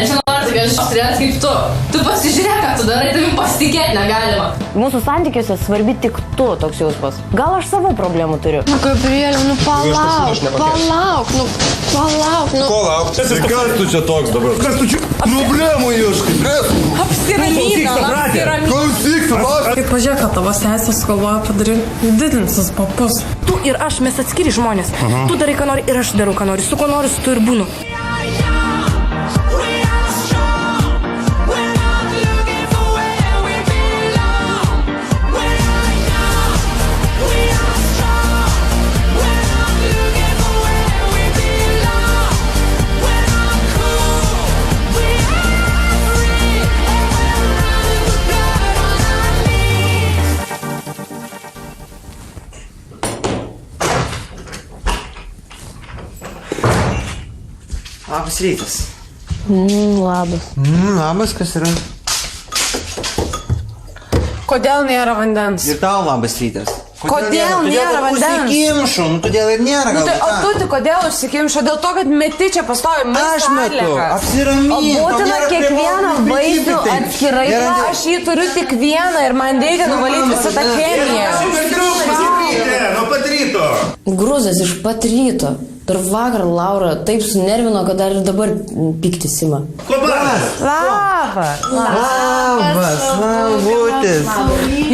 Aš nenoriu tokia štrės kaip tu. Tu pasižiūrėk, ką tu darai, tavim pasitikėti negalima. Mūsų santykiuose svarbi tik tu toks jausmas. Gal aš savo problemų turiu? Nu, Gabrieliau, nu palauk. Ko lauk? Tai kas tu čia toks dabar? Kas tu čia problemų ieškai? Klausyk, supras. Kaip pažiūrėk, kad tavo sesė sugalvoja padaryti didinsis papus. Tu ir aš, mes atskiri žmonės. Tu darai, ką nori ir aš darau, ką nori. Su kuo nori, su tu ir būnu. Labas rytas. Labas. Labas, kas yra? Kodėl nėra vandens? Ir tau labas rytas. Kodėl nėra vandens? Užsikimšu, todėl ir nėra. Nu, tai, o tu tik kodėl užsikimšo? Dėl to, kad meti čia pastovi maistą. Aš metu, apsiramink. O būtina kiekvieną vaisių atskirai. Aš jį turiu tik vieną ir man reikia nuvalyti visą tą chemiją. Nuo pat ryto. Gruzas iš pat ryto. Dar vakar Laura taip sunervino, kad dar ir dabar pyktis ima. Labas. Lambutis.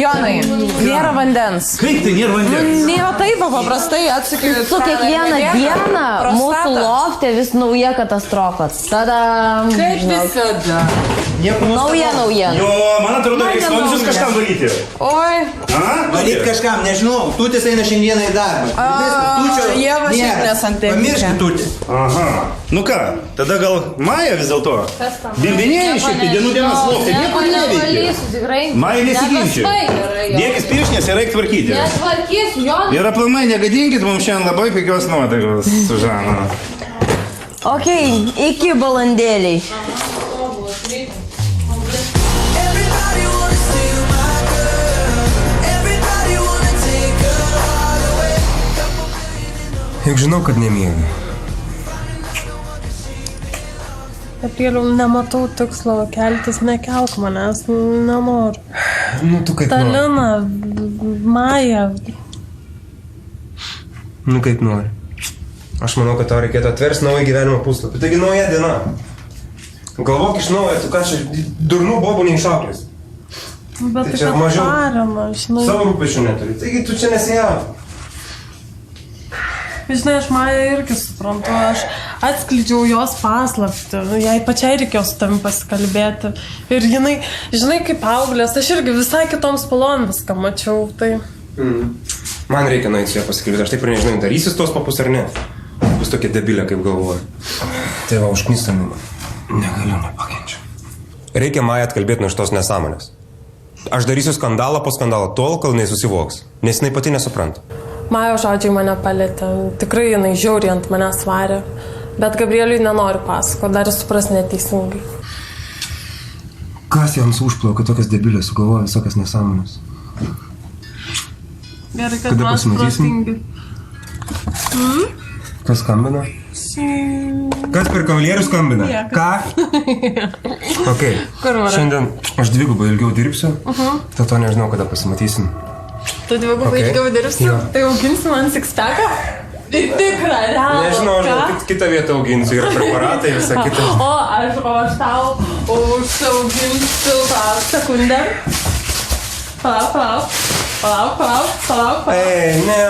Jonai, nėra vandens. Kaip tai nėra vandens? Nėra taip, paprastai atsakiau. Su kiekvieną dieną mūsų lofte vis nauja katastrofa. Tada. Kaip visada. Nauja. Jo, man atrodo, reikia vamzdžius kažkam valyti. Oi. Valyt kažkam, nežinau, tutis eina šiandieną į darbą. Ieva šiaip nesantėkė. Pamirški tutį. Aha. Nu ką, tada gal Maja vis dėlto? Bimbinėjai šiek tiek dienų dienas lofte, nieko neveikia. Maja nesiginčia. Dėkis pirštinės ir reik tvarkyti. Netvarkysiu, jo. Ir aplamai negadinkit mums šiandien labai puikios nuotaikos su Žana. Okei, iki balandėliai. Juk žinau, kad nemiegi. Gabrieliau, nematau tikslo keltis, nekelk manęs, nenoriu. Nu, tu kaip nori. Talina, Maja. Nu, kaip nori. Aš manau, kad tau reikėtų atversti naują gyvenimo puslapį. Taigi nauja diena. Galvok iš naujo, tu ką čia durnų bobų neišauklės. Bet Tai čia mažiau parama, žinai. savo rūpešių neturi. Taigi tu čia nesijaudink. Žinai, aš Mają irgi suprantu, aš atskleidžiau jos paslaptį, jai pačiai reikėjo su tavim pasikalbėti. Ir jinai, žinai, kaip auglės, aš irgi visai kitom spalvom viską mačiau, tai... Man reikia nueiti su ją pasikalbėti, aš taip ir nežinau, darysis tos papus ar ne. Bus tokia debilė, kaip galvoju. Tai va, užknistami man. Negaliu, nepakenčiu. Reikia Mają atkalbėti nuo šitos nesąmonės. Aš darysiu skandalą po skandalą tol, kol jinai susivoks, nes jinai pati nesupranta. Majo žodžiai mane palėtė, tikrai jinai žiauriai ant mane svarė, bet Gabrieliui nenoriu pasakoti, dar jis supras neteisingai. Kas jiems užplaukia tokias debilės, sugalvoja visokias nesąmonės? Gerai, kad Kada mes pasimatysim? protingi. Kas skambina? Kas per kavalierių skambina? Ką? Ok, Kur varai? šiandien aš dvigubai ilgiau dirbsiu, dėl to nežinau, kada pasimatysim. Tu dvigubai ilgiau dirbsi, tai auginsi man six-packą? Tai tikra, realu. Nežinau, aš kitą vietą auginsiu, yra preparatai, visą kitą. O aš tau užsiauginsiu sekundę. Palauk. Ei, ne,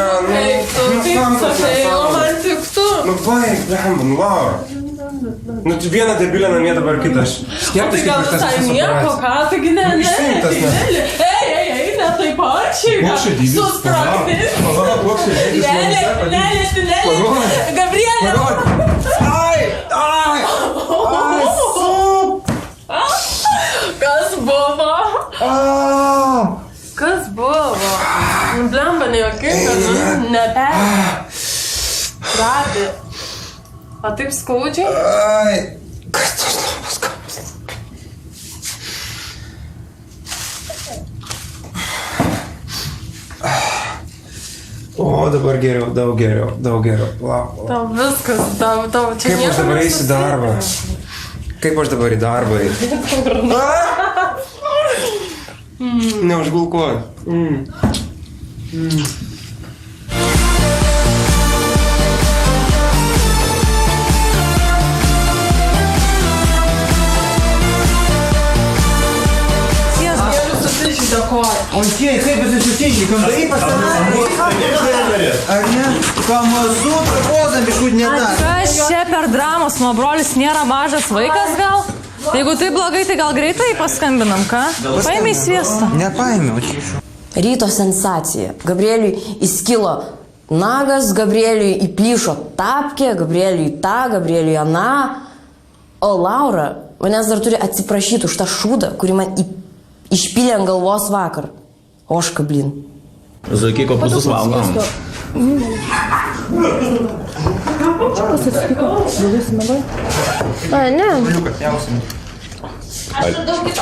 Kaip sakai, o man tik tu. Nu, baig, blemba, Laura. Nu, tu vieną debilę namie, dabar kitą. Aš Tai skeptiškai gal prieš tas visai visas nieko, operacijas. ką, taigi ne, Išsiimtas, ne? Ei, ne taip pačiai, Plokščia dydis. susprogdis. Palauk, plokščia dydis. Ne, Gabrielė. Ai! Kas buvo? Kas buvo? Blemba, nejokinga, neperė. Radė. O taip skaudžiai? Ai! Kas tos labas kapas? O, dabar geriau, daug geriau. Lauk. Tau viskas, tau čia Kaip aš dabar eisiu į darbą? Kaip aš dabar į darbą? Neužgulkuoju. O tie, kaip jūs susitinki, kambarį pasidarė? Ar ne? Pamazu, trapozam, biškut ne tą. Kas čia per dramos, mano brolis nėra mažas vaikas gal? Jeigu tai blogai, tai gal greitai paskambinam, ką? Paėmė į sviestą. Nepaėmiau. Ryto sensacija. Gabrieliui įskilo nagas, Gabrieliui įplyšo tapkė, Gabrieliui tą, Gabrieliui aną. O Laura manęs dar turi atsiprašyti už tą šūdą, kurį man išpylė ant galvos vakar. Oška, blin. Zuikiai kopūstus valgom.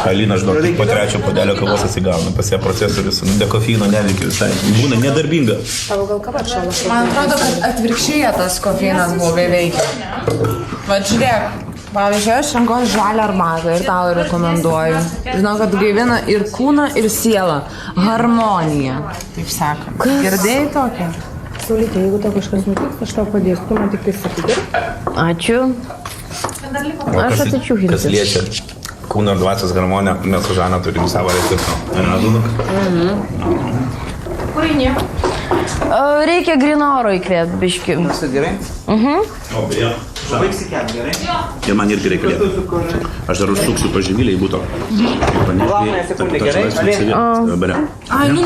Alina žinok, tik po trečio puodelio kavos atsigauna, pas ją procesorius dekofeino neveikia visai, būna nedarbinga. Man atrodo, kad atvirkščiai tas kofeinas blogai veikia. Va, žiūrėk. Pavyzdžiui, aš renkuosi žalią arbatą ir tau rekomenduoju. Žinau, kad gaivina ir kūną, ir sielą. Harmonija, taip sakant. Girdėjai tokią? Saulytė, jeigu tau kažkas nutiks, aš tau padėsiu, tu man tik tai sakyti. Ačiū. Aš atsičiūkinsiu. Kas liečia kūno ir dvasios harmoniją, mes su Žana turim savo receptą. Kur eini? Reikia gryno oro įkvėpti, biški. Viskas gerai? O, beje. Baigsi kelti, gerai? Ir man irgi reikia lieti. Aš dar užsuksiu pažymėlį į būto. Laukia, sekundė, gerai? Ai, nu.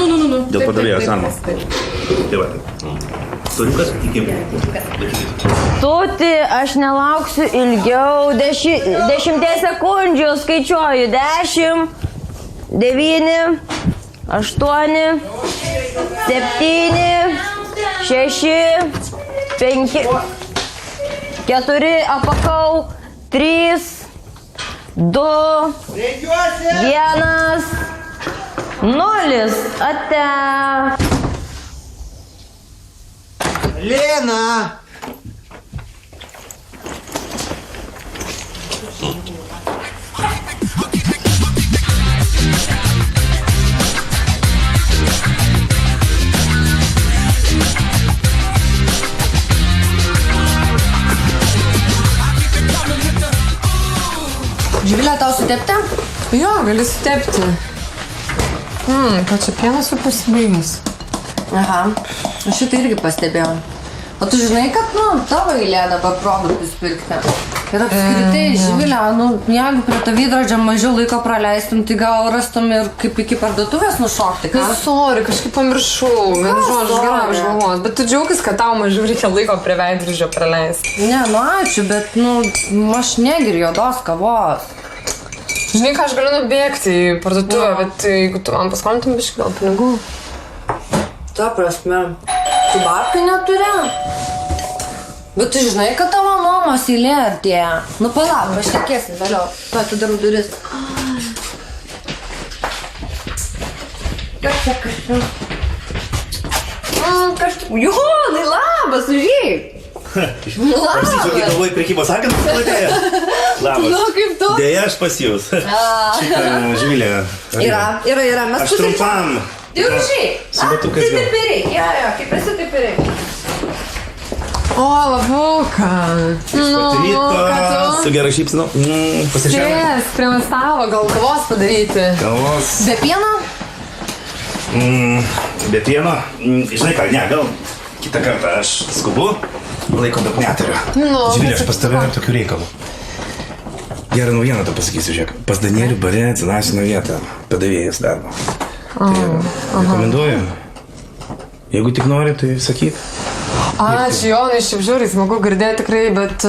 Dėl padavėjo Sanmo. Tai va. Storiukas, iki. Tuti, aš nelauksiu ilgiau. 10 sekundžių skaičiuoju. 10, 9, 8, 7, 6, 5, 4, apakau, 3, 2, 1, 0. Ate. Lena! Živilė, tau sutepti? Jo, gali sutepti. Ką čia pienas jau pasibaigus? Aha, aš šitą irgi pastebėjau. O tu žinai, kad, tavo eilė dabar produktus pirkti. Ir apskritai, Živilė, jeigu prie to veidrodžio mažiau laiko praleistum, tai gal rastum ir kaip iki parduotuvės nušokti, ką? Sorry, kažkaip pamiršau. Vienu žodžiu, gerai apžvalgos. Bet tu džiaugis, kad tau mažiau reikia laiko prie veidrodžio praleisti. Ne, ačiū, bet, aš negeriu juodos kavos. Žinai, ką aš galiu nubėgti į parduotuvę, bet jeigu tu man paskolintum biškį gal pinigų. Ta prasme, tu babkių neturi? Bet tu žinai, kad tavo nuomos eilė artėja. Palauk, aš tekėsi vėliau. Tu atidarau duris. Kas čia kažkaip? Jo, tai labas, užėjai. Aš tiesiog galvoju prekybos agentas atėjo. Labas. Kaip tu? Deja, aš pas jūs. Šitą Živilė. Yra. Mes Aš trumpam. Tai užėjai. Su batukais gal. Taip ir reikia. Jo, kaip esi, taip ir reikia. O, labuka. Ryto. Su gerai šypsinu. Pasižiūrėjau. Sės, prie stalo, gal kavos padaryti. Kavos. Be pieno? Be pieno. Žinai ką, ne, gal kitą kartą aš skubu. Laiko daug neturiu. Živilė, aš pas tave tokių reikalų. Gerą naujieną tau pasakysiu, žiūrėk. Pas Danielių bare atsilaisvino vietą. Padavėjas darbo. Tai rekomenduoju. Jeigu tik nori, tai sakyk. Ačiū, Jonai, šiaip žiūri, smagu girdėti tikrai, bet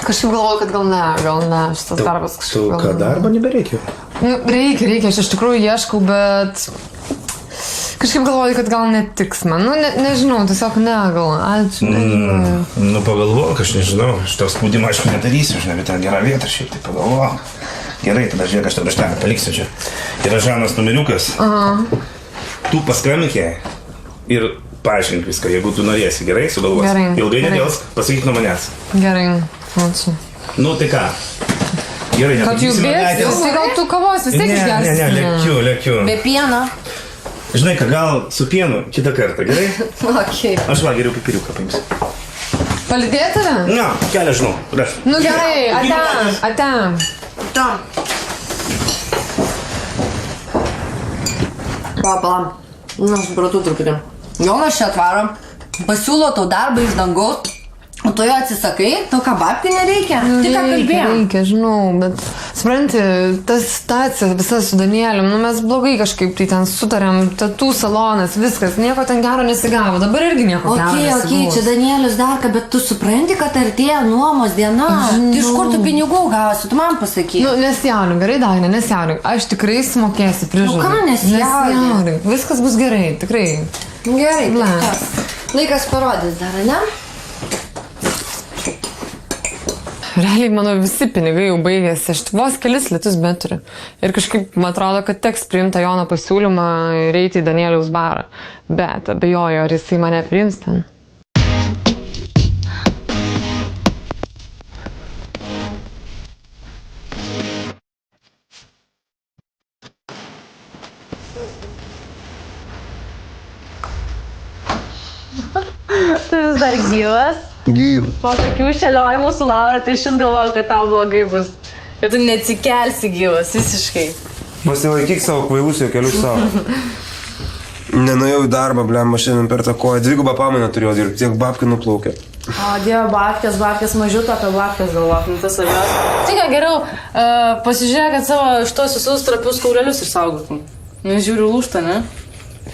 kažkaip galvoju, kad gal ne, šitas darbas kažkaip gal ne. Tu ką, darbo nebereikia? Reikia, aš iš tikrųjų ieškau, bet kažkaip galvoju, kad gal netiks man. Nežinau, tiesiog gal. Ačiū, nežinau. Pagalvok, aš nežinau, aš tau spaudimą aišku nedarysiu, žinai, bet ten gera vieta, šiaip tai pagalvok. Gerai, tada žiūrėk, aš tą raštelę paliksiu čia. Yra Žanos numeriukas. Tu paskambink jai ir paaiškink viską, jeigu tu norėsi, gerai, sugalvosi. Gerai. Ilgai nedėls, pasakyk nuo manęs. Gerai, ačiū. Tai ką? Gerai, Kad jų bėgsi, tai gal tu kavos vis tiek išgersi. Ne, lėkiu. Be pieno. Žinai, ką gal su pienu kitą kartą, gerai? Okay. Aš va geriau pipiriuką paimsiu. Palidėti tave? Ne, kelią žinau, raš. Nu gerai, atem. Palam. Nu, aš supratau truputį. Jonas čia atvaro, pasiūlo tau darbą iš dangaus, o tu jo atsisakai, tau ką babkių nereikia. Tik ką kalbėjom. Reikia, žinau, bet supranti, ta situacija visa su Danielium, nu mes blogai kažkaip tai ten sutarėm, tatų salonas, viskas, nieko ten gero nesigavo, dabar irgi nieko gero nesigavo. Ok, čia Danielius dar ką, bet tu supranti, kad artėja nuomos diena. Tai iš kur tu pinigų gausi, tu man pasakyk. Nu, nesijaudink, gerai, Dagne, nesijaudink. Aš tikrai sumokėsiu prižadą. Nu ką nesijaudink? Viskas bus gerai, tikrai. Gerai, Bla. laikas parodys dar, ne? Realiai mano visi pinigai jau baigėsi, aš vos kelis litus beturiu. Ir kažkaip man atrodo, kad teks priimti Jono pasiūlymą ir eiti į Danieliaus barą. Bet abejoju, ar jisai mane priims ten. Tu vis dar gyvas? Gyvas. Po tokių šėliojimų su Laura, tai šiandien galvoju, kad tau blogai bus. Ir tu neatsikelsi gyvas, visiškai. Pasilaikyk savo kvailus juokelius savo. Nenuėjau į darbą, blem, šiandien per tą koją. 2 pamainą turėjau dirbti, tiek babkių nuplaukė. O, Dieve, babkės, mažiuto apie babkės galvok, nu tas svarbiausia. Tai ką, geriau, pasižiūrėk, kad savo šitos visus trapius kaulelius išsaugotum. Nu, žiūriu lūžta, ne?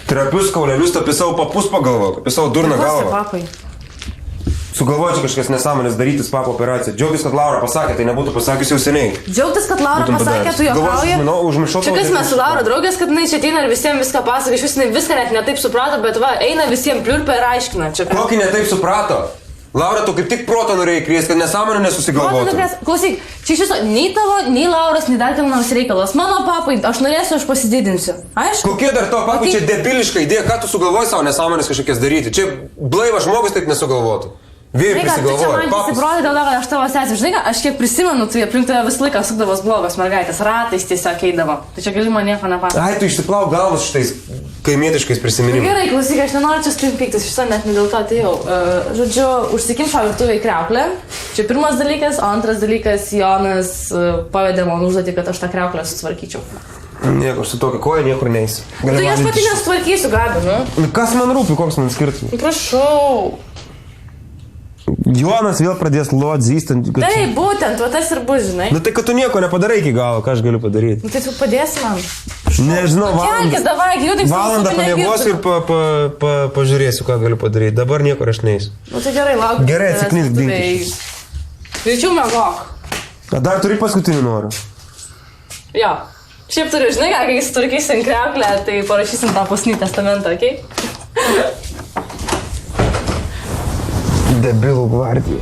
Trapius kaulelius, apie savo papus pagalvok, apie savo durną galvą. Papai. Sugalvočiau kažkas nesąmonės darytis papo operaciją. Džiaugtis, kad Laura pasakė, tai nebūtų pasakius jau seniai. Džiaugtis, kad Laura Būtum pasakė, padaręs. tu juokauji. Užmiršau Čia kas mes su Laura draugės, kad jinai čia ateina ir visiems viską pasako, iš vis jinai viską net netaip suprato, bet va, eina visiems pliurpia ir aiškina. Čia Kokį netaip suprato? Laura, tu kaip tik proto norėjai kviesti, kad nesąmonė nesusigalvotų. Klausyk, čia iš viso nei tavo, nei Lauros, nei dar kam nors reikalas. Mano papai, aš norėsiu, aš pasididinsiu. Aišku? Kokie dar to papai čia debiliška idėja, ką tu sugalvoji savo nesąmonės kažkokias daryti? Čia blaivas žmogus taip nesugalvotų. Vyrai prisigalvoja. Tu čia man įsibroli dėl to, kad aš tavo sesė. Žinai ką, aš kiek prisimenu, tai aplink tave visą laiką sukdavos blogos mergaitės, ratais tiesiog eidavo. Tai čia gali man nieko nepasakoti. Ai, tu išsiplauk galvas šitais kaimietiškais prisiminimais. Gerai, klausyk, aš nenoriu čia stim piktis, iš to net ne dėl to atėjau. Žodžiu, užsikimšo virtuvėj kriauklę. Čia pirmas dalykas, o antras dalykas, Jonas pavedė man užduotį, kad aš tą kriauklę sutvarkyčiau. Nieko, aš su tokia koja niekur neįsiu. Tai aš pati nesutvarkysiu, Gabi, nu? Kas man rūpi, koks man skirtumas? Prašau. Jonas vėl pradės lot zystanti. Taip, būtent, va tas ir bus, žinai. Nu tai, kad tu nieko nepadarai iki galo, ką aš galiu padaryti? Nu tai tu padėsi man. Nežinau, Kelkis, davai, judink. valandą pamiegosiu ir pažiūrėsiu, ką galiu padaryti. Dabar niekur aš neįsiu. Nu tai gerai, lauk. Gerai, atsiknisk dinkiš. Greičiau mėgok. Dar turi paskutinį norą. Jo. Šiaip turiu, žinai, ką, kai sutvarkysim kriauklę, tai parašysim tą paskutinį testamentą, okei? Debilų gvardija.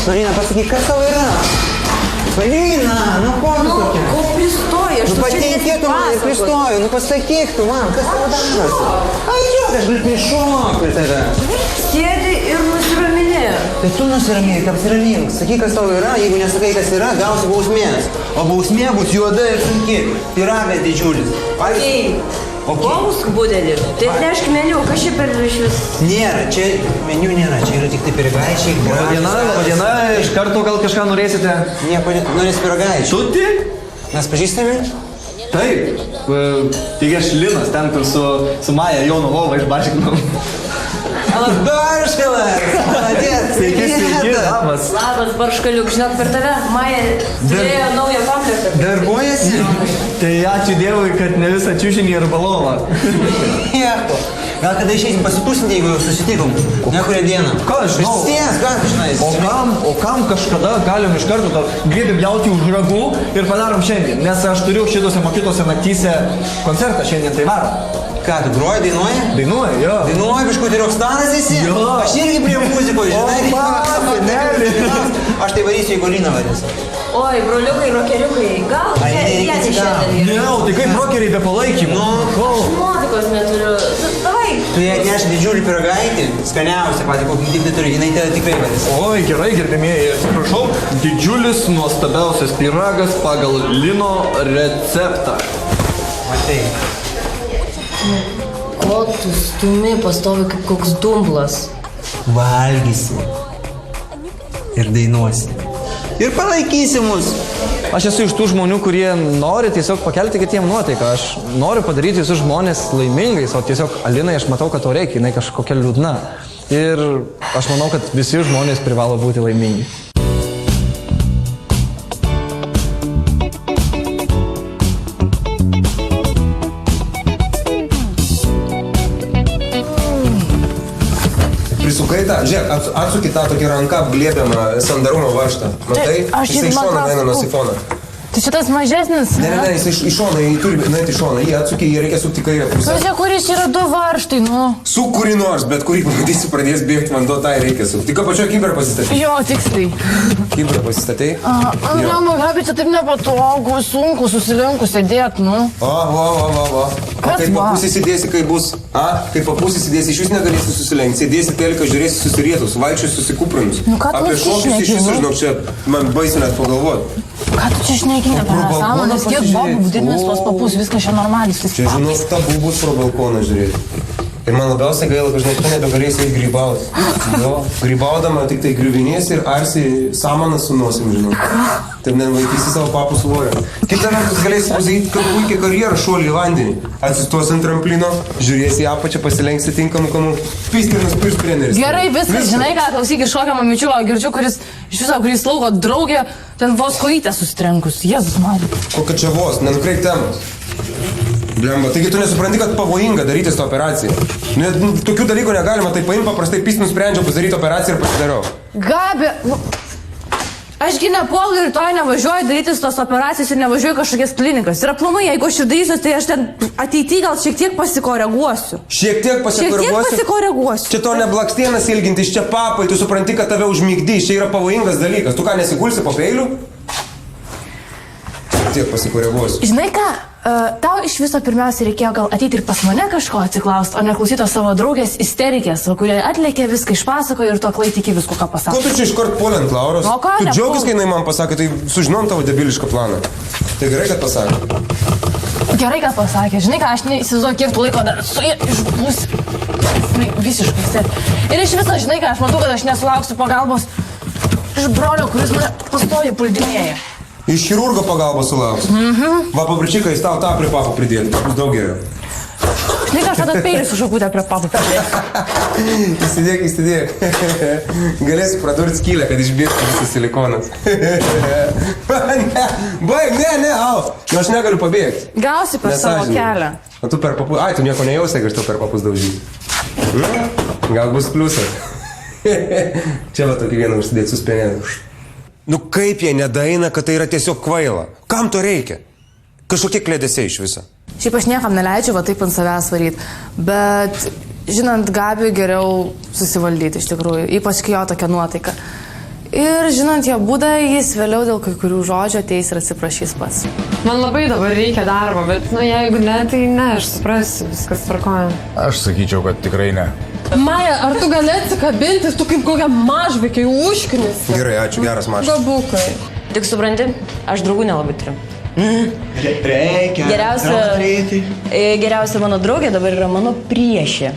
Marina, pasakyk, kas tau yra? Marina, nu ko tu tokia? Ko pristoji, aš Nu pateikėtų man ir pristoju, nu pasakyk tu man, kas tau darosi? Ai, jo, aš galiu prišok prie tave. Sėdi ir nusiramini. Tai tu nusiramink, apsiramink, sakyk, kas tau yra, jeigu nesakai, kas yra, gausi bausmės. O bausmė bus juoda ir sunki, pyragas didžiulis. Ei, bausk budelį. Tai atnešk meniu, kas čia per išvis? Nėra, čia meniu nėra, čia yra tik tai pyragaičiai. Labadiena, iš karto gal kažką norėsite? Nieko, norės pyragaičiai. Tu tik? Mes pažįstami? Taip, tik aš Linas, ten kur su Maja Jono Lova išbaškinam. Barškalas! Padėt! Sveiki, labas. Labas, Barškaliuk, žinok, per tave Maja turėjo naują komplektą. Darbuojasi? Tai ačiū Dievui, kad ne visą čiužinį ir balolą. Nieko. Gal kada išeisim pasitūsinti, jeigu jau susitikom? Nekurią dieną. Ką aš žinau? Išties, ką tu žinai? O kam kažkada galim iš karto griebim jauti už ragų ir padarom šiandien, nes aš turiu šitose mokyklose naktyse koncertą šiandien, tai varom. Ką, tu groji, dainuoji? Dainuoji, jo. Dainuoji, biškutį rockstaras esi? Jo. Aš irgi prie muzikos, žinai. O, seneli. Aš tai varysiu, jeigu Lina varys. Oi, broliukai, rokeriukai, gal jie ne šiandien. Ne, o tai kaip rokeriai be palaikymo? Nuotaikos neturiu. Davai. Tu jai atneši didžiulį piragaitį, skaniausią patį, kokį tik neturi, jinai tave tikrai vadys. Oi, gerai, gerbėmieji, atsiprašau. Didžiulis, nuostabiausias pyragas pagal Lino receptą. Matai. Ko tu stumi pastovi kaip koks dumblas? Valgysi. Ir dainuosi. Ir palaikysi mus. Aš esu iš tų žmonių, kurie nori tiesiog pakelti kitiem nuotaiką. Aš noriu padaryti visus žmonės laimingais, o tiesiog Alinai aš matau, kad to reikia, jinai kažkokia liūdna. Ir aš manau, kad visi žmonės privalo būti laimingi. Prisukai tą, žiūrėk, atsuki tą tokį ranką apglėbiamą sandarumo varžtą. Matai? Jisai iš šono eina nuo sifono. Tai šitas mažesnis? Ne, jisai iš šono, jį turi nueiti iš šono, jį atsuki, jį reikia sukti kairę pusę. Čia kuris yra 2 varžtai, nu. Su kuri nors, bet kurį pamatysi pradės bėgti, man to tai reikia sukti. Tik pačio kiberą pasistatei. Jo, tiksliai. Kiberą pasistatei? Ne, man gabi, čia taip nepatogu, sunku susilinkus sėdėti, nu. O, kaip papusį sėdėsi, kai bus? Kaip papusį sėdėsi, iš vis negalėsi susilenkti. Sėdėsi telką, žiūrėsi susirietus, vaikščius susikuprinus. Nu, ką tu apie šokius iš viso, žinok, čia man baisu net pagalvoti. Ką tu čia šnekini apie nesąmonės, kiek bobų didinis tos papus, viskas čia normaliai. Čia, žinok, tabu bus pro balkoną žiūrėti. Ir man labiausiai gaila, kad žinai, tu nebegalėsi eiti grybauti. Jo, grybaudama tik tai griuvinėsi ir arsi samanas su nosim, žinok. Taip nevaikysi savo papų svorio. Kita vertus galėsi pasakyti, kad puikiai karjerą šuolį į vandenį. Atsistos ant tramplino, žiūrėsi į apačią, pasilenksi tinkamu kanu. Pistirnas pirš treneris. Gerai, viskas, žinai ką, klausyk, iš kokio mamičiulo girdžiu, kuris iš viso, kuris lauko draugė, ten vos kojytę susitrenkus. Jėzus, man. Kokia čia vos, nenukreip temos. Blemba, taigi tu nesupranti, kad pavojinga daryti tą operaciją. Tokių dalykų negalima, tai paim paprastai pys nusprendžiau pasidaryti operaciją ir pasidarau. Gabi, ašgi nepuolu ir to nevažiuoju daryti tos operacijos ir nevažiuoju kažkokias klinikas. Ir aplamai, jeigu aš ir darysiu, tai aš ten ateityje gal šiek tiek pasikoreguosiu. Šiek tiek pasikoreguosiu. Čia to neblakstienas ilgintis, čia papai, tu supranti, kad tave užmigdys, čia yra pavojingas dalykas. Tu ką, nesigulsi po peiliu? Tiek pasikoreguosiu. Žinai ką, tau iš viso pirmiausia reikėjo gal ateiti ir pas mane kažko atsiklausti, o neklausyti savo draugės isterikės, kurie atlėkė viską išpasakojo ir to klai tiki visko, ką pasakė. Ko tu čia iškart puolent, Lauros? O ką, tu nepuol. džiaugis, kai jinai man pasakė, tai sužinom tavo debilišką planą. Tai gerai, kad pasakė. Gerai, kad pasakė. Žinai ką, aš neįsivaizduoju, kiek tu laiko dar su jie išbūsi. Visiškai sėdi. Ir iš viso, žinai ką, aš matau, kad aš nesulauksiu pagalbos iš brolio, kuris mane pastoviai puldinėja. Iš chirurgo pagalbos sulauks. Va, paprašyka, jis tau tą prie papų pridėti. Bus daug geriau. Žinai, ką aš tada peilį su šakutę prie papų pridėti. Įsidėk. Galėsi pradurti skylę, kad išbėgtų visas silikonas. Baig, ne, au. Nu, aš negaliu pabėgti. Gausi per savo kelią. O tu per papus... Ai, tu nieko nejausi, kad aš tau per papus daužysiu. Gal bus pliusas. Čia va tokį vieną užsidėti suspenėdų. Nu kaip jie nedaina, kad tai yra tiesiog kvaila? Kam to reikia? Kažkokie klėdesiai iš viso. Šiaip aš niekam neleidžiu va taip ant savęs varyti, bet žinant Gabiui geriau susivaldyti iš tikrųjų, ypač kai jo tokia nuotaika. Ir žinant jo būdą, jis vėliau dėl kai kurių žodžių ateis ir atsiprašys pats. Man labai dabar reikia darbo, bet jeigu ne, tai ne, aš suprasiu, viskas tvarkoja. Aš sakyčiau, kad tikrai ne. Maja, ar tu gali atsikabinti, tu kaip kokia mažvaikiai užknis? Gerai, ačiū, geras mažas. Gabukai. Tik supranti, aš draugų nelabai turiu. Reikia. Geriausia mano draugė dabar yra mano priešė.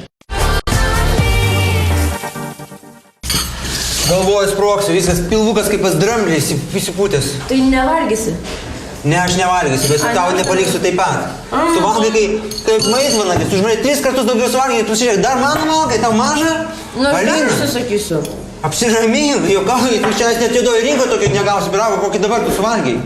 Galvoju sproksiu, viskas pilvukas kaip pas dramblės, įsipūtęs. Tai nevalgysi? Ne, aš nevalgysiu, bet tau nepaliksiu taip pat. Suvalgai kaip maisvanagis, tu žinai 3 kartus daugiau suvalgai, tu žiūrėk, dar mano valgai, tau maža? Nu, aš sakysiu. Apsiramink, juokauji, tu čia net juodoji rinko tokio negausi, bravo, kokį dabar tu suvalgai.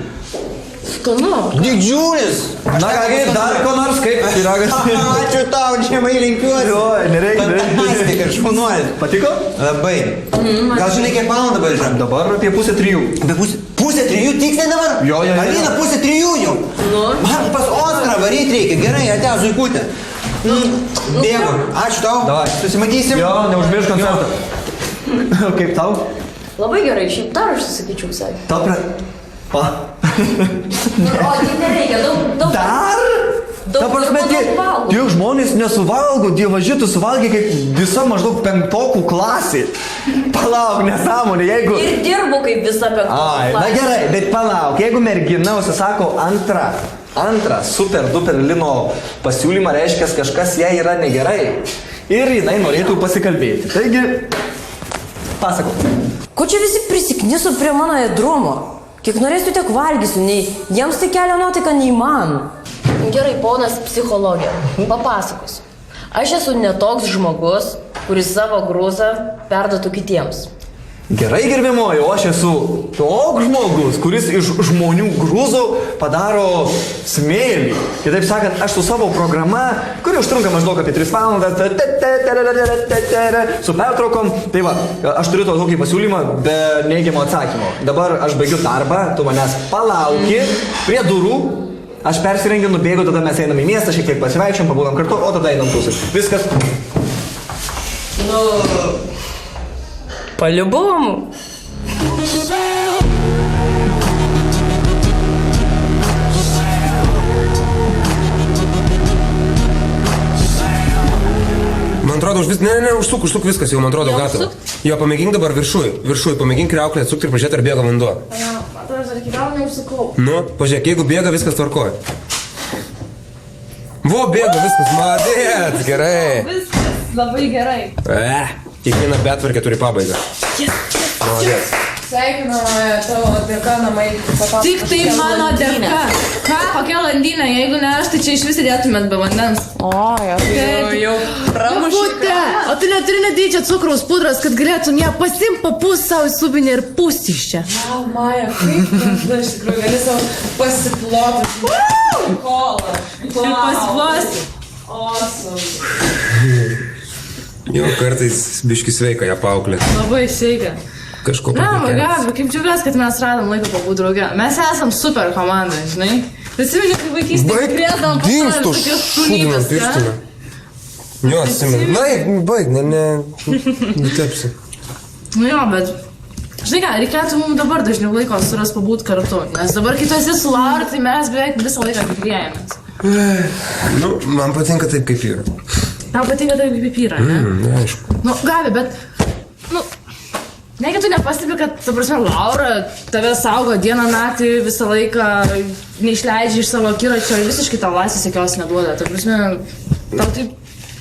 Skanu. Didžiulis. Na kągi, dar ko nors kaip pyragas. Ačiū tau, žemai linkiuosi. Jo, nereikia. Fantastika, šaunuolis. Patiko? Labai. Gal žinai, kiek valandų dabar yra? Dabar apie 2:30. Apie pusę 3, tiksliai dabar? Jo. Alina, 2:30 jau. Man pas Oskarą varyti reikia, gerai, atėjo zuikutė. Bėgu, ačiū tau. Davai. Susimatysim. Jo, neužmiršk koncertą. Kaip tau? Labai gerai, šiaip dar aš sakyčiau visai. Tau O. O, tai nereikia, daug. Dar? Ta prasme, tie žmonės nesuvalgo, dievažitų suvalgė kaip visa maždaug 5 klasė. Palauk, nesąmonė, jeigu... Ir dirbu kaip visa 5 Ai, na gerai, bet palauk, jeigu mergina užsisako antrą super duper lino pasiūlymą, reiškia, kažkas jai yra negerai. Ir jinai norėtų pasikalbėti. Taigi, pasakau. Ko čia visi prisikniso prie mano ėdrumo? Kiek norėsiu, tiek valgysiu, nei jiems tai kelia nuotaiką, nei man. Gerai, ponas psichologė, papasakosiu. Aš esu netoks žmogus, kuris savo grūzą perduotų kitiems. Gerai, gerbimoji, o aš esu toks žmogus, kuris iš žmonių grūzų padaro smėlį. Kitaip sakant, aš su savo programa, kuri užtrunka maždaug apie 3 valandas, su pertraukom, tai va, aš turiu tokį pasiūlymą be neigiamo atsakymo. Dabar aš baigiu darbą, tu manęs palauki prie durų, aš persirengiu, nubėgu, tada mes einam į miestą, šiek tiek pasivaikščiam, pabūdam kartu, o tada einam pusės. Viskas. По-любому. Man atrodo, užsuk viskas, jau man atrodo gatava. Jo, pamėgink dabar viršui, pamėgink kriauklę atsukti ir pažiūrėti, ar bėga vanduo. Atrodo, ar iki galo neužsukau. Nu, pažiūrėk, jeigu bėga, viskas tvarkoja. Vo, bėga, viskas, madėt, gerai. Viskas labai gerai. Kiekviena betvarkė turi pabaigą. Madėt. Sveikinu tavo dėka namai. Tik tai mano dėka. Ką, kokia landynė, jeigu ne aš, tai čia iš vis sėdėtumėt be vandens. O, jau Pramušite. O tu neturi nedidžio cukraus pudros, kad galėtum ją pasim papūs savo į subinę ir pūsti iš čia. Maja, kaip tu iš tikrųjų gali savo pasiploti. Kolą. Ir pasiplosti. Jo, kartais biški sveika ją paauklėti. Labai sveika. Kažko Na, patikėti. Gabi, kaip džiugiuosi, kad mes radom laiko pabūti drauge. Mes esam super komanda, žinai. Atsimeni, kaip vaikystėje krėsdavom Dingsto šūdinam pirštinę. Jo, atsimeni. Na, baig, netepsi. Nu jo, bet... Žinai ką, reikėtų mums dabar dažniau laiko suras pabūti kartu. Nes dabar, kai tu esi su Laura, tai mes beveik visą laiką kiekvienėmės. Nu, man patinka taip, kaip yra. Tau patinka taip, kaip yra, ne? Aišku. Nu, Gabi, bet... Nu... Negi tu nepastebi, kad, ta prasme, Laura tave saugo dieną naktį visą laiką, neišleidžia iš savo akiračio ir visiškai tau laisvės jokios neduoda. Ta prasme, tau taip,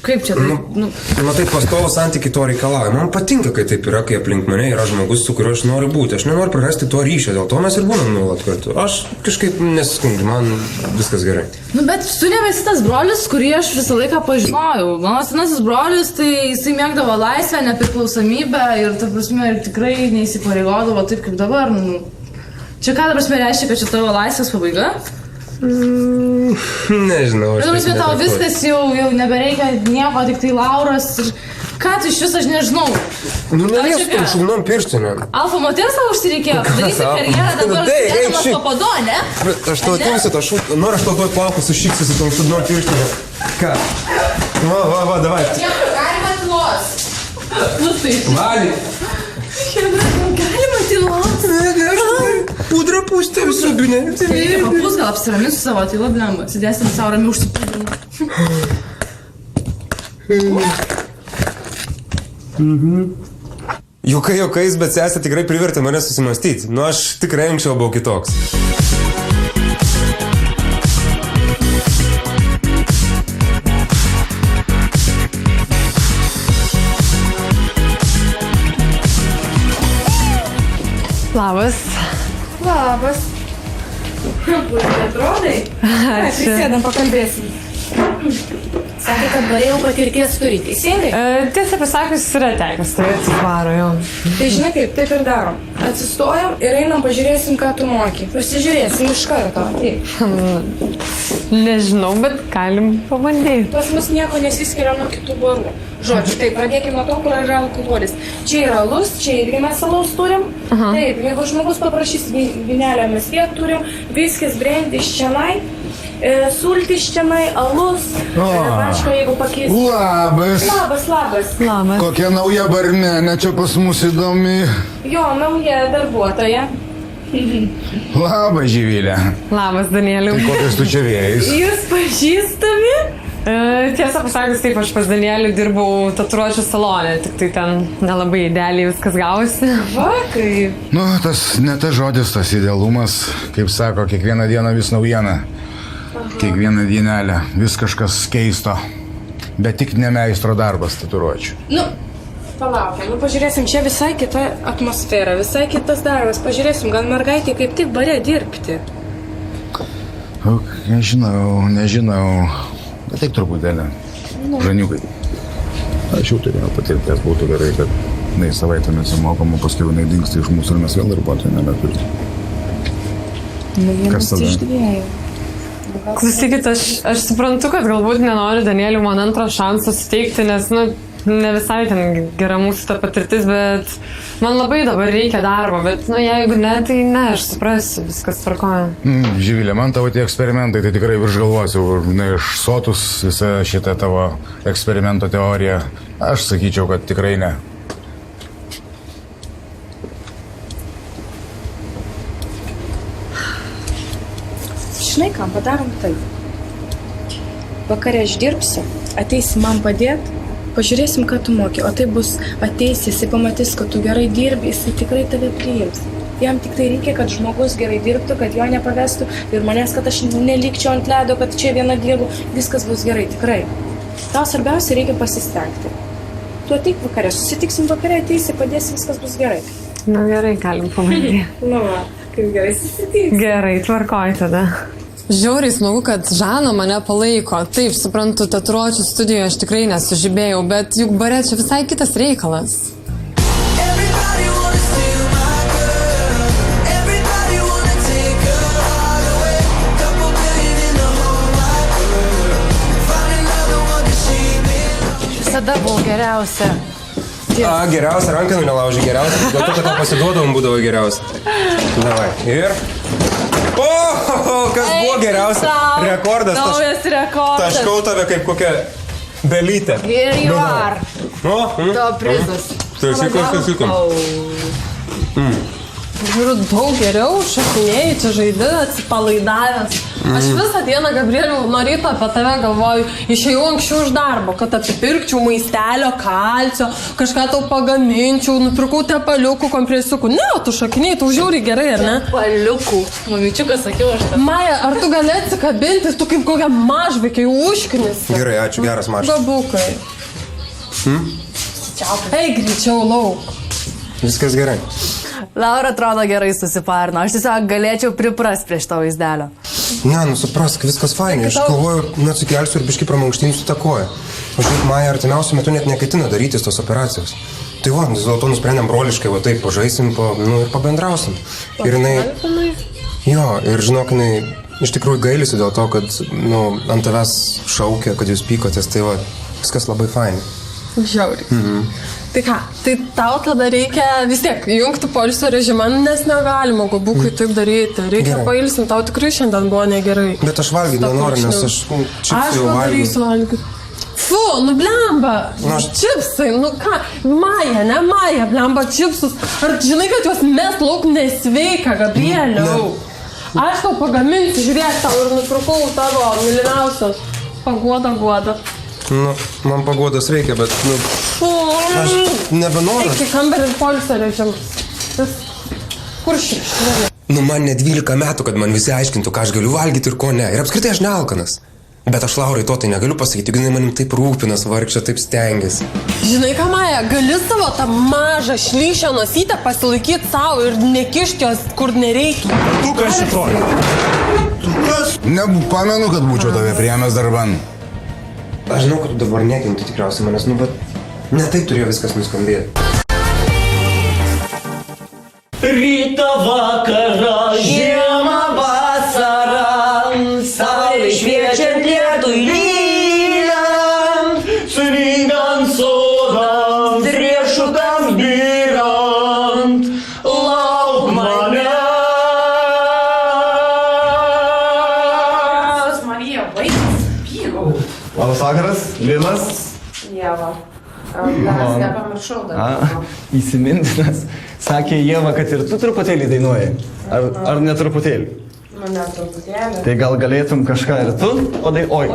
kaip čia taip, nu... Na taip, pastovų santykiai to reikalauja. Man patinka, kai taip yra, kai aplink mane yra žmogus, su kuriuo aš noriu būti. Aš nenoriu prarasti to ryšio, dėl to mes ir būnam nuolat kartu. Aš kažkaip nesiskundžiu, man viskas gerai. Nu, bet tu nebesi tas brolis, kurį aš visą laiką pažinojau. Mano senasis brolis, tai jisai mėgdavo laisvę, nepriklausomybę ir, ta prasme, ir tikrai neįsipareigodavo taip kaip dabar. Nu, čia ką, ta prasme, reiškia, kad čia tavo laisvės pabaiga? Nežinau, aš Ta prasme, tau netraktuoju. viskas jau nebereikia nieko, tik tai Lauros ir... Ką tu iš vis, aš nežinau. Nu, Tau čia nelies ką? tam šaunom pirštinėm. Alfa moters tau užsireikėjo, padarysi karjerą dabar sėdamas papado, ne? Aš tau atimsiu tą šūdą. Noriu, aš tau duoju plaukus, sušiksiu su tom šūdnom pirštinėm. Ką? Va, davai. Galima tylos. Nu tai. Valį. Galima tylos. Pudrą pūstė visų binė. Reikia papūs, gal apsiraminsiu savo tylą blemą. Sėdėsim savo ramiai užsipūdinį. Juokais, bet sesė tikrai privertė mane susimastyti. Nu, aš tikrai anksčiau buvau kitoks. Labas. Labas. Puikiai atrodai. Ačiū. Sėdam, pakalbėsim. Sakė, kad norėjau patirties turi, teisingai? Tiesą pasakius, yra tekas, tai atsivaro jau. Tai žinai kaip, taip ir darom. Atsistojam ir einam pažiūrėsim, ką tu moki. Pasižiūrėsim iš karto. Taip. Nežinau, bet galim pabandyti. Pas mus nieko nesiskiria nuo kitų barų. Žodžiu, taip, pradėkime nuo to, kur yra alkoholis. Čia yra alus, čia irgi mes alaus turim. Taip, jeigu žmogus paprašys vynelę, mes tiek turim. Viskis, brandis čianai, sultis čianai, alus. Pačko, jeigu pakeisi. Labas. Labas. Kokia nauja barmenė čia pas mus įdomi. Jo, nauja darbuotoja. Labas, Živilė. Labas, Danieliau. Kokias tu čia vėjais? Jūs pažįstami? Tiesą pasakius, taip, aš pas Danielių dirbau tatuiruočių salone, tik tai ten nelabai idealiai viskas gausi. Va, kaip. Nu, tas ne tas žodis, tas idealumas, kaip sako, kiekvieną dieną vis naujiena. Kiekvieną dienelę vis kažkas keisto. Bet tik ne meistro darbas tatuiruočių. Nu, palaukiam, pažiūrėsim, čia visai kita atmosfera, visai kitas darbas. Pažiūrėsim, gal mergaitė kaip tik bare dirbti. Nežinau. Bet taip truputėlį. Žaniukai. Aš jau turėjau patirties, būtų gerai, kad savaitę nesimokam, o paskui jinai dingsta iš mūsų ir mes vėl darbuotojų nebeturim. Kas tada? Iš dviejų. Klausykit, aš suprantu, kad galbūt nenoriu Danielių man antro šansą suteikti, nes, ne visai ten gera mūsų ta patirtis, bet man labai dabar reikia darbo, bet, jeigu ne, tai ne, aš suprasiu, viskas tvarkoja. Živilė, man tavo tie eksperimentai, tai tikrai virš galvos jau išsotus visą šitą tavo eksperimento teoriją. Aš sakyčiau, kad tikrai ne. Žinai ką, padarom taip. Vakarė aš dirbsiu, ateisi man padėti, pažiūrėsim, ką tu moki, o tai bus ateisi, jisai pamatys, kad tu gerai dirbi, jisai tikrai tave priims. Jam tik tai reikia, kad žmogus gerai dirbtų, kad jo nepavestų ir manęs, kad aš nelikčiau ant ledo, kad čia viena dirbu, viskas bus gerai, tikrai. Tau svarbiausia reikia pasistengti. Tu ateik vakarė, susitiksim vakarė, ateisi, padėsi, viskas bus gerai. Gerai, galim pabandyti. Va, kaip gerai susitiksim. Gerai, tvarkoj tada. Žiauriai smagu, kad Žana mane palaiko. Taip, suprantu, tatuiruočių studijoje aš tikrai nesužibėjau, bet juk bare čia visai kitas reikalas. Visada buvo geriausia. Geriausia rankanų nelaužė, geriausia. Dėl to, kad tau pasiduodavom būdavo geriausia. Davai. Ir... kas buvo geriausia? Rekordas. Naujas rekordas. Taškau tave kaip kokia belytė. Here you are. Tavo prizas. Klausykom. Žiūriu, daug geriau, šokinėjai, čia žaidi, atsipalaidavęs. Aš visą dieną, Gabrieliau, nuo ryto apie tave galvoju, išėjau anksčiau iš darbo, kad apipirkčiau maistelio, kalcio, kažką tau pagaminčiau, nupirkau tepaliukų, kompresiukų. Ne, tu šokinėjai, tu žiauriai gerai, ar ne? Tepaliukų. Mamyčiukas sakiau aš tą. Maja, ar tu gali atsikabinti, tu kaip kokia mažvaikiai užkinisi? Gerai, ačiū, geras mažas. Gabukai. Ei, greičiau lauk. Viskas gerai. Laura atrodo gerai susiparino. Aš tiesiog galėčiau priprast prie šito vaizdelio. Ne, suprask, viskas fainai. Aš galvoju, atsikelsiu ir biškai pramankštinsiu tą koją. O šiaip Maja artimiausiu metu net neketina darytis tos operacijos. Tai va, vis dėlto nusprendėm broliškai, va taip, pažaisim, ir pabendrausim. Ir jinai... Jo, ir žinok, jinai iš tikrųjų gailisi dėl to, kad, ant tavęs šaukia, kad jūs pykotės. Tai va, viskas labai fainai. Žiauriai. Tai ką, tai tau tada reikia vis tiek jungti poilsio režimą, nes negalima Gabukai taip daryti. Reikia pailsinti, tau tikrai šiandien buvo negerai. Bet aš valgyti nenoriu, nes aš čipsų jau valgiu. Fu, blemba, čipsai, ką, Maja, blemba čipsus. Ar žinai, kad juos mes lauk nesveika, Gabrieliau? Aš tau pagaminsiu, žiūrėk, tau ir nupirkau tavo mylimiausios paguoda. Man paguodas reikia, bet, aš nebenoriu. Iki kambarį ir poilsio režimas. Kur šiandien? Man ne 12 metų, kad man visi aiškintų, ką aš galiu valgyti ir ko ne. Ir apskritai aš nealkanas. Bet aš Laurai to tai negaliu pasakyti, juk jinai manim taip rūpinas, vargšė, taip stengiasi. Žinai ką, Maja, gali savo tą mažą šlyšę nosytę pasilaikyti savo ir nekišti jos, kur nereikia. Tu kas šitoj? Nepamenu, kad būčiau tave priėmęs darban. Aš žinau, kad tu dabar nekinti tikriausiai manęs, bet ne taip turėjo viskas nuskambėti. Rytą vakarą, žiemą vasarą, saulė šviečiant lietui lynant, sningant sodams, riešutams byrant, lauk manęs. Marija, vaikas, pygau. Labas vakaras, Linas. Ieva. Nepamiršau dar. Įsimintinas. Sakė Ieva, kad ir tu truputėlį dainuoji. Ar ne truputėlį? Ne truputėlį. Tai gal galėtum kažką ir tu? Oi.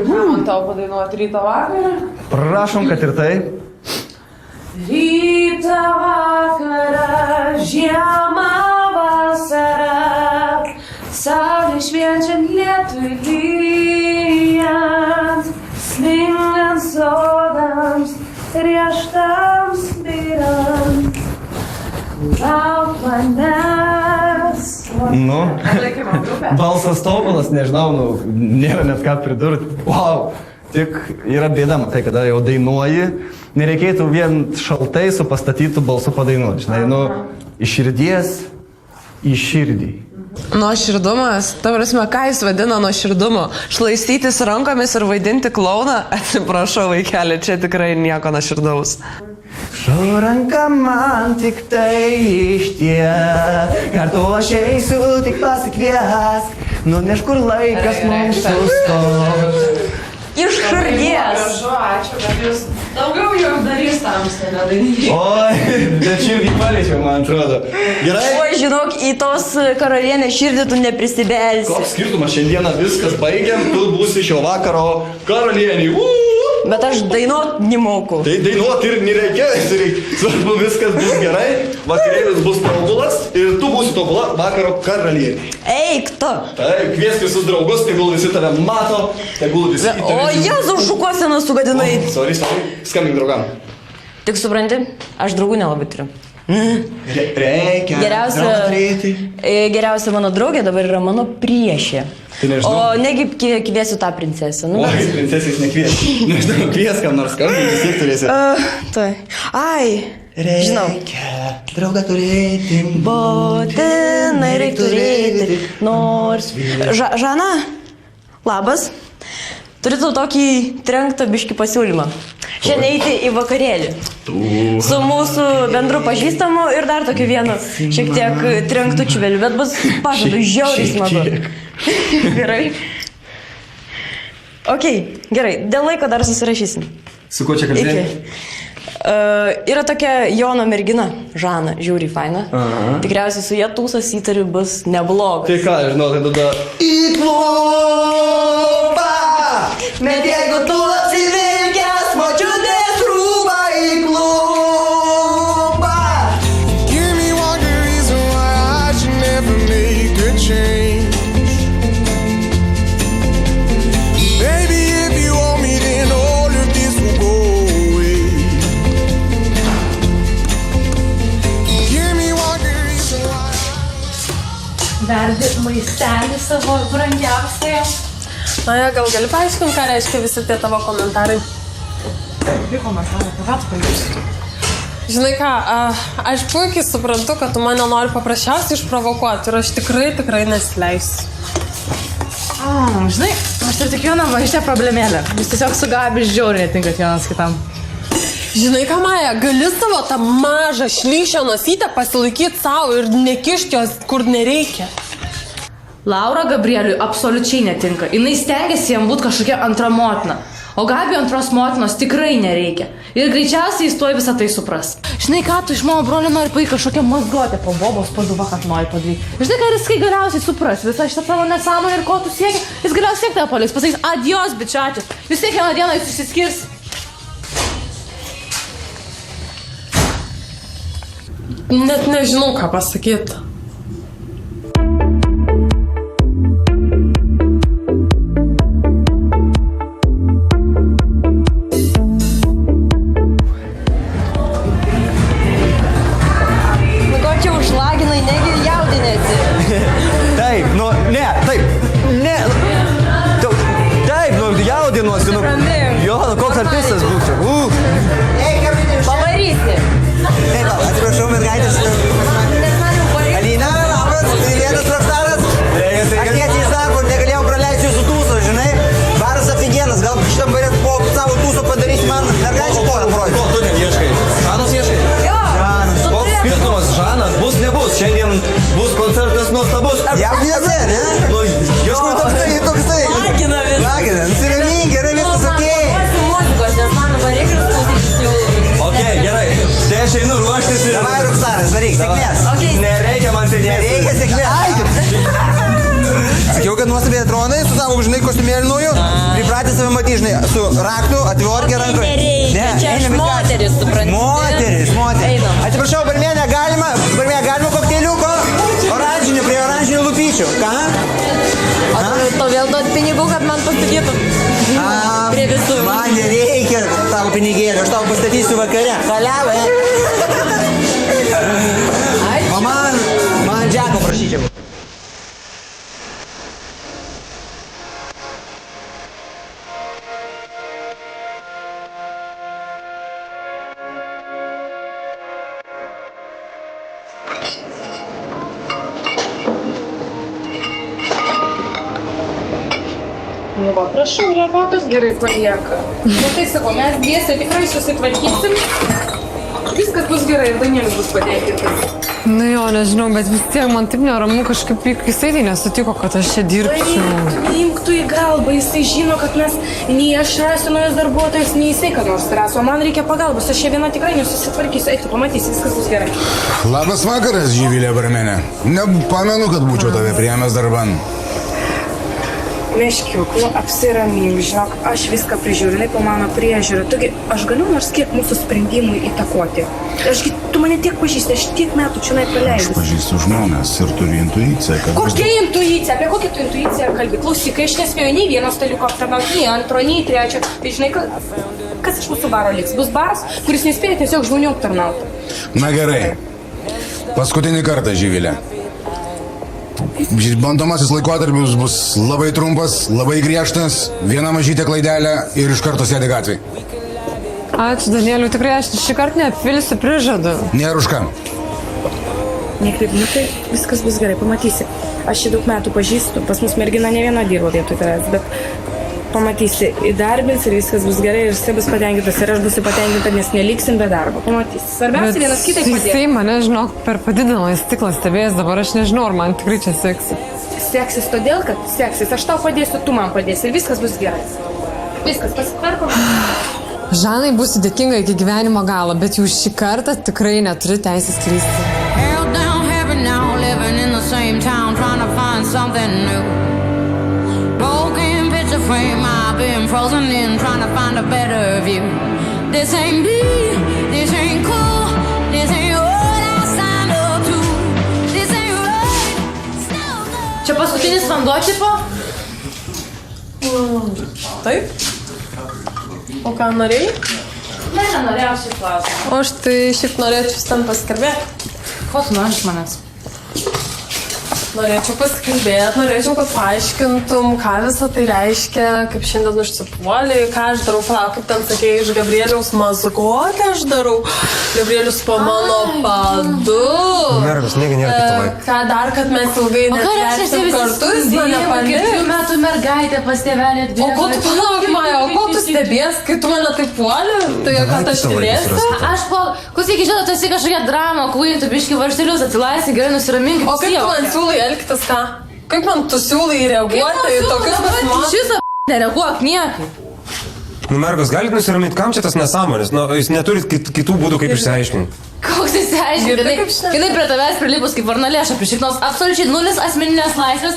Man tau padainuoti ryto vakarą? Prašom, kad ir tai. Rytą vakarą, žiemą vasarą, saulė šviečiant lietui lyjant, sningant sodams, rieštams byrant, lauk manęs. Nu, balsas tobulas, nežinau, nėra net ką pridurti. Wow, tik yra bėda, tai kada jau dainuoji, nereikėtų vien šaltai su pastatytų balsu padainuoti. Žinai, iš širdies į širdį. Nuoširdumas, ta prasme, ką jis vadina nuoširdumu? Šlaistytis rankomis ir vaidinti klauną? Atsiprašau, vaikeli, čia tikrai nieko nuoširdaus. Ranka man tik tai ištie, kartu aš eisiu tik pasikvies, nuneš kur laikas mums sustos. Iš širdies. Ačiū, kad jūs daugiau jau darys tamstę nedainyti. Oi, bet širdį paliečiau, man atrodo. Gerai? Oi, žinok, į tos karalienės širdį tu neprisibelsi. Koks skirtumas, šiandieną viskas baigiam, tu būsi šio vakaro karalienį. Bet aš dainuot nemoku. Tai dainuot ir nereikia, svarbu viskas bus gerai, vakarėlis bus tobulas ir tu būsi tobula vakaro karalienė. Eik tu. Taip, kvies visus draugus, tegul visi tave mato, tegul visi į tave. O Jėzų šukuoseną sugadinai. Sorry, skambink draugam. Tik supranti, aš draugų nelabai turiu. Reikia geriausia mano draugė dabar yra mano priešė. Tai nežinau. O negi kviesiu tą princesę. Nu, oi, princesės nekviesi. Nežinau, kvies kam nors skambinti, vis tiek turėsi. Tai. Ai, žinau. Reikia draugą turėti. Būtinai reikia turėti. Nors. Žana, labas. Turiu tau tokį trenktą biškį pasiūlymą. Šiandien eiti į vakarėlį. Su mūsų bendru pažįstamu ir dar tokiu vienu šiek tiek trenktų čiveliu, bet bus pažadu žiauriai smagu. Gerai. Ok, gerai, dėl laiko dar susirašysim. Su kuo čia kalbėjai? Yra tokia Jono mergina, Žana, žiauriai faina. Tikriausiai su jie tūsas įtariu bus neblogas. Tai ką, žinau, tai tada... Į klubą! Bet jeigu tu apsivilkęs močiutės rūbą į klubą. Give me one good reason why I should never make a change. Baby, if you want me, then all of this will go away. Give me one good reason why. Verdi maistelį savo brangiausiai. Na, gal gali paaiškinti, ką reiškia visi tie tavo komentarai? Kaip komentarai, ką tu paaiškinti? Žinai ką, aš puikiai suprantu, kad tu mane nori paprasčiausiai išprovokuoti ir aš tikrai nesileisiu. Žinai, aš turiu tik vieną mažytę problemėlę. Jūs tiesiog su Gabi žiauriai netinkat vienas kitam. Žinai ką, Maja, gali savo tą mažą šlykščią nosytę pasilaikyti savo ir nekišti jos kur nereikia. Laura Gabrieliui absoliučiai netinka. Jinai stengiasi jam būti kažkokia antra motina. O Gabi antros motinos tikrai nereikia. Ir greičiausiai jis tuoj visą tai supras. Žinai ką, tu iš mano brolio nori padaryti kažkokią mazgotę po bobos paduva, kad nori padaryti. Žinai ką, jis kai galiausiai supras visą šitą tavo nesąmonę ir ko tu sieki, jis galiausiai tiek tave paliks. Pasakys, adios, bičiačias. Vis tiek vieną dieną jis išsiskirs. Net nežinau, ką pasakyti. jaudinuosi, jo, koks artistas būčiau. Pavarysi. Taip, atsiprašau, mergaitės. Alina, labas, tai vienas raktaras. Akėčiai sako, negalėjau praleisti jūsų tūso, žinai. Baras aфиgenas, gal šitam barėt po savo tūso padarysi man mergaičių porą projektų. Ko tu ten ieškai? Žanos ieškai? Jo. Koks skirtumas, Žanas bus, nebus. Šiandien bus koncertas nuostabus. Jauniesi, ne? Nu, jo. Toksai. Lagina viską. Lagina, nusiramink, gerai viskas okei. Muzikos, nes mano variklis nuostabiai atrodai su savo, žinai, kostiumėlinuoju. Pripratę save matyti, žinai, su raktu, atvorkė rankoje. Čia aš moteris, suprantu. Moteris. Atsiprašau, barmenė, galima kokteiliuko? Oranžinių, prie oranžinių lūpyčių. Ką? To vėl duot pinigų, kad man pastatytų. Prie visų. Man nereikia tavo pinigėlių, aš tau pastatysiu vakare. Kaliavai. O man Džeko prašyčiau. Nu va, prašau, rebatas gerai palieka. Nu tai sakau, mes dviese tikrai susitvarkysim. Viskas bus gerai ir Danielius bus patenkintas. Nu jo, nežinau, bet vis tiek man taip neramu kažkaip, jisai tai nesutiko, kad aš čia dirbčiau. Imk tu į galbą, jisai žino, kad mes nei aš rasiu naujas darbuotojas, nei jisai, kad nors rasu, o man reikia pagalbos, aš čia viena tikrai nesusitvarkysiu, eik tu pamatysi, viskas bus gerai. Labas vakaras, Živilė Barmenė. Nepamenu, kad būčiau tave priėmęs darban. Meškiuk, nu apsiramink, žinok, aš viską prižiūriu, po mano priežiūrą. Tugi, aš galiu nors kiek mūsų sprendimui įtakoti. Ašgi, tu mane tiek pažįsti, aš tiek metų čia praleidžiu. Aš pažįstu žmonės ir turiu intuiciją, kad... Kokia intuicija? Apie kokią tu intuiciją kalbi? Klausyk, kai aš nespėjau nei vieno staliuko aptarnauti, nei antro, nei trečio. Tai žinai, kas iš mūsų baro liks? Bus baras, kuris nespėja tiesiog žmonių aptarnauti. Na gerai. Paskutinį kartą, Živilė. Bandomasis laikotarpis bus labai trumpas, labai griežtas, viena mažytė klaidelė ir iš karto sėdi gatvėj. Ačiū, Danieliu, tikrai aš šį kartą neapvilsiu, prižadu. Nėra už ką. Nekreip, nu tai viskas bus gerai, pamatysi. Aš šį daug metų pažįstu, pas mus mergina ne viena dirbo vietoj tavęs, bet pamatysi, įdarbins ir viskas bus gerai ir jisai bus patenkintas ir aš būsiu patenkinta, nes neliksim be darbo, pamatysi. Svarbiausia vienas kitai padėti. Jisai mane, žinok, per padidinamą stiklą stebės, dabar aš nežinau, ar man tikrai čia seksis. Seksis todėl, kad seksis, aš tau padėsiu, tu man padėsi ir viskas bus gerai. Viskas pasitvarko. Žanai, būsiu dėkinga iki gyvenimo galo, bet jau šį kartą tikrai neturi teisės klysti. Frame, I've been frozen in, trying to find a better view. This ain't me, this ain't cool, this ain't what I signed up to. This ain't right. Čia paskutinis vanduo, tipo? Taip. O ką norėjai? Ne, nenorėjau šį klausimą. O aš tai šiaip norėčiau ten pasikalbėti. Ko tu nori iš manęs? Norėčiau pasikalbėti, norėčiau, kad paaiškintum, ką visą tai reiškia, kaip šiandien užsipuoliai, ką aš darau, kaip ten sakėjai, iš Gabrieliaus mazgotę aš darau, Gabrielius po mano padu. Nervas, nėra kitą. Ką dar, kad mes ilgai netrečim kartu, jis mane paliks. 3 metų mergaitė pas tėvelį atbėgo. O ko tu palauk, Maja, o ko tu stebės, kai tu mane taip puoli, tai kad aš tylėsiu? Aš klausyk, žinau, tu esi kažkokia drama, kuintų, biški varštelius, atsilaisink, gerai nusiramink. O kaip tu man siūlai elgtis, ką? Kaip man tu siūlai reaguoti į tokius pasmatus? Šis nereaguok niekai. Nu, mergas, galit nusiraminti, kam čia tas nesąmonės? Nu, jūs neturit kitų būdų, kaip išsiaiškinti. Koks išsiaiškinti? Jinai prie tavęs prilipus kaip varnalėša prišiknos, absoliučiai nulis asmeninės laisvės,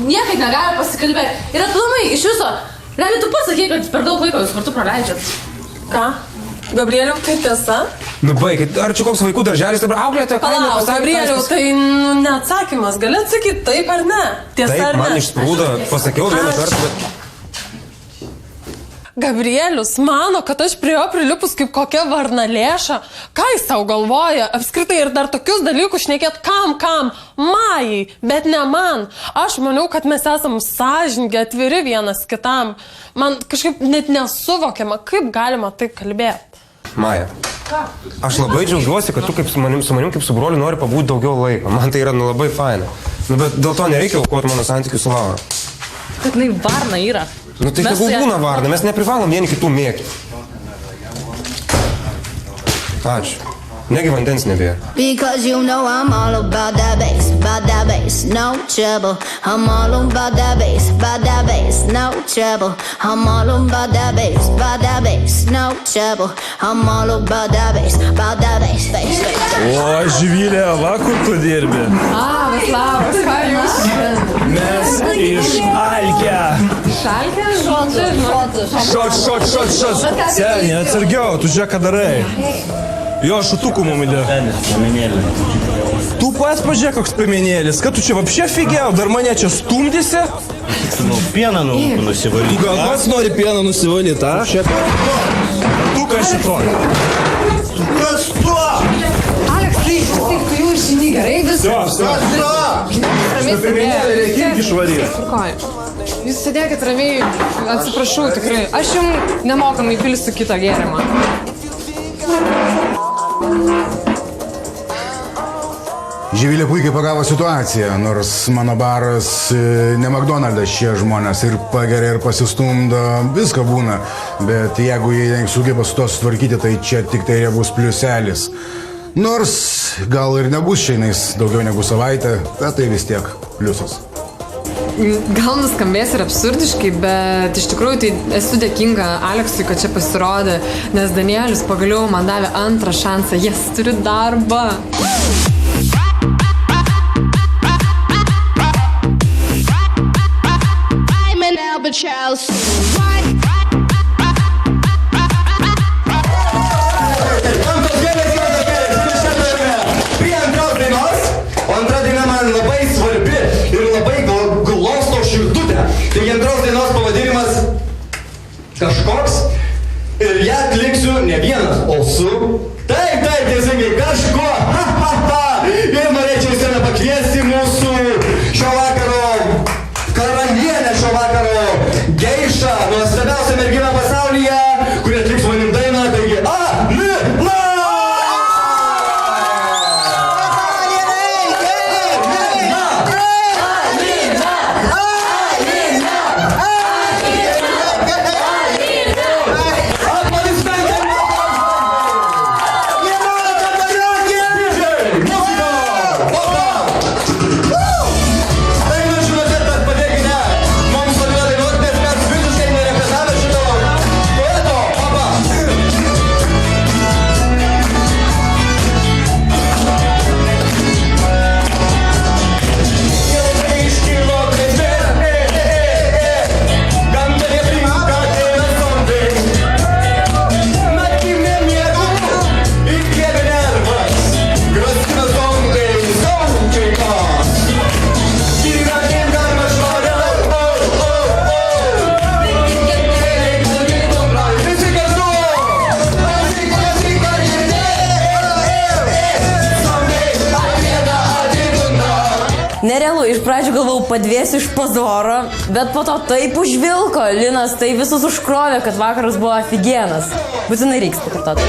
niekaip negali pasikalbėti. Ir aplamai, iš viso, realiai tu pats sakei, kad per daug laiko jūs kartu praleidžiat. Ką? Gabrieliau, tai tiesa? Nu, baikit, ar čia koks vaikų darželis, dabar auklėte, ką Palauk, Gabrieliau, tai neatsakymas, gali atsakyti taip ar ne? Tiesa taip, ar ne? man išsprūdo, pasakiau vieną kartą, bet... Gabrielius mano, kad aš prie jo prilipus kaip kokia varnalėša. Ką jis tau galvoja? Apskritai ir dar tokius dalykus šnekėt kam? Majai, bet ne man. Aš maniau, kad mes esam sąžiningi, atviri vienas kitam. Man kažkaip net nesuvokiama, kaip galima taip kalbėti. Maja, aš labai džiaugiuosi, kad tu kaip su manim kaip su broliu nori pabūti daugiau laiko. Man tai yra labai faina. Nu, bet dėl to nereikia aukoti mano santykių su Laura. Kad jinai varna yra. Nu tai tegul būna varna, mes neprivalom vieni kitų mėgti. Ačiū. Negi vandens nebėra. Because you know I'm all about that bass, no trouble. I'm all about that bass, no trouble. I'm all about that bass, no trouble. I'm all about that bass, face, face. O, Živilė, va kur tu dirbi? Labas, labas, ką jūs? Mes iš Alkė. Šalkė? Šot. Seniai, atsargiau, tu žiūrėk, ką darai. Jo, šutukų mum įdė. Tu pas pažiūrėk, koks piemenėlis. Kad tu čia vapšė figėjau, dar mane čia stumdysi? Pieną nusivalyti. Tu gal pats nori pieną nusivalyti, a? Tu kas šito? Kas tuo? Aleks, tai tu jau žini gerai viskas. Piemenėlį reikia išvaryti. Jūs sėdėkit ramiai, atsiprašau tikrai. Aš jums nemokamai įpilsiu kitą gėrimą. Živilė puikiai pagavo situaciją, nors mano baras ne McDonald's, šie žmonės ir pageria, ir pasistumdo, visko būna. Bet jeigu jie sugeba su to sutvarkyti, tai čia tik tai bus pliuselis. Nors gal ir nebus šiandien daugiau negu savaitę, bet tai vis tiek pliusas. Gal nuskambės ir absurdiškai, bet iš tikrųjų tai esu dėkinga Aleksui, kad čia pasirodė, nes Danielius pagaliau man davė antrą šansą, jis turi darbą. Chelsea. Prie antros dainos, o antra daina man labai svarbi ir labai glausto širdutę. Taigi antros dainos pavadinimas kažkoks ir ją atliksiu ne vienas, o su... Taip, teisingai, kažko. Ir norėčiau į sceną pakviesti mūsų šio vakaro karalienę, šio vakaro geišą, nuostabiausią merginą pasaulyje, kuri atliks manim dainą, taigi Alina! Nerealu, iš pradžių galvau padvėsiu iš pozoro, bet po to taip užvilko, Linas tai visus užkrovė, kad vakaras buvo afigienas. Būtinai reiks pakartoti.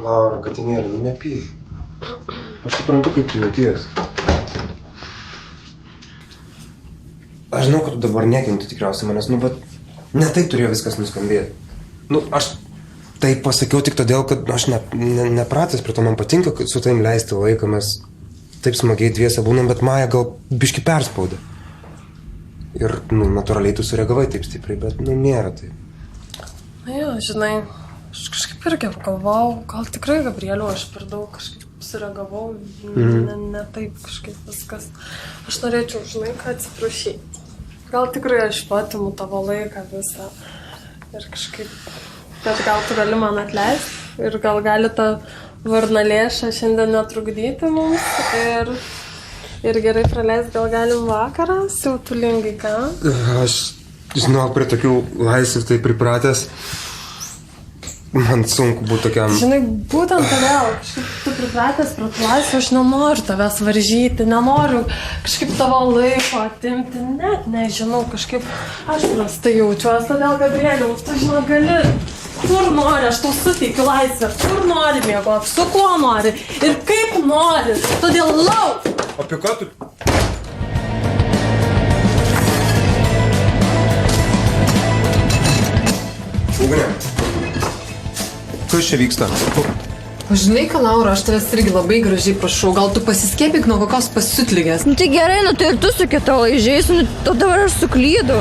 Laura, katinėlė, nu nepyk. Aš suprantu, kaip tu jauties. Aš žinau, kad tu dabar nekinti tikriausiai manęs, nu, bet ne taip turėjo viskas nuskambėti. Nu, aš taip pasakiau tik todėl, kad aš nepratęs prie to, man patinka, kad su tavim leisti laiką, mes taip smagiai dviese būnam, bet Maja gal biški perspaudė. Ir, nu, natūraliai tu sureagavai taip stipriai, bet, nu, nėra taip. Na jo, žinai, aš kažkaip irgi galvojau, gal tikrai Gabrieliu aš per daug kažkaip sureagavau, ne taip kažkaip viskas. Aš norėčiau, žinai, ką atsiprašyti. Gal tikrai aš patimu tavo laiką visą ir kažkaip, bet gal tu gali man atleisti ir gal gali ta varnalėša šiandien netrukdyti mums ir gerai praleisti, gal galim vakarą, siautulingai, ką? Aš, žinau, prie tokių laisvių tai pripratęs. Man sunku būtų tokiam. Žinai, būtent todėl, kažkaip tu pripratęs prie tų laisvių, aš nenoriu tavęs varžyti, nenoriu kažkaip tavo laiko atimti, net nežinau, kažkaip aš prastai jaučiuosi, todėl, Gabrieliau, tu žinai, gali, kur nori, aš tau suteikiu laisvę, kur nori miegoti, su kuo nori ir kaip nori, todėl lauk! Apie ką tu? Ugne. Kas čia vyksta? O žinai, ką, Laura, aš tavęs irgi labai gražiai prašau, gal tu pasiskiepyk nuo kokios pasiutlygės. Nu tai gerai, nu tai ir tu su kita laižiais, nu dabar aš suklydau.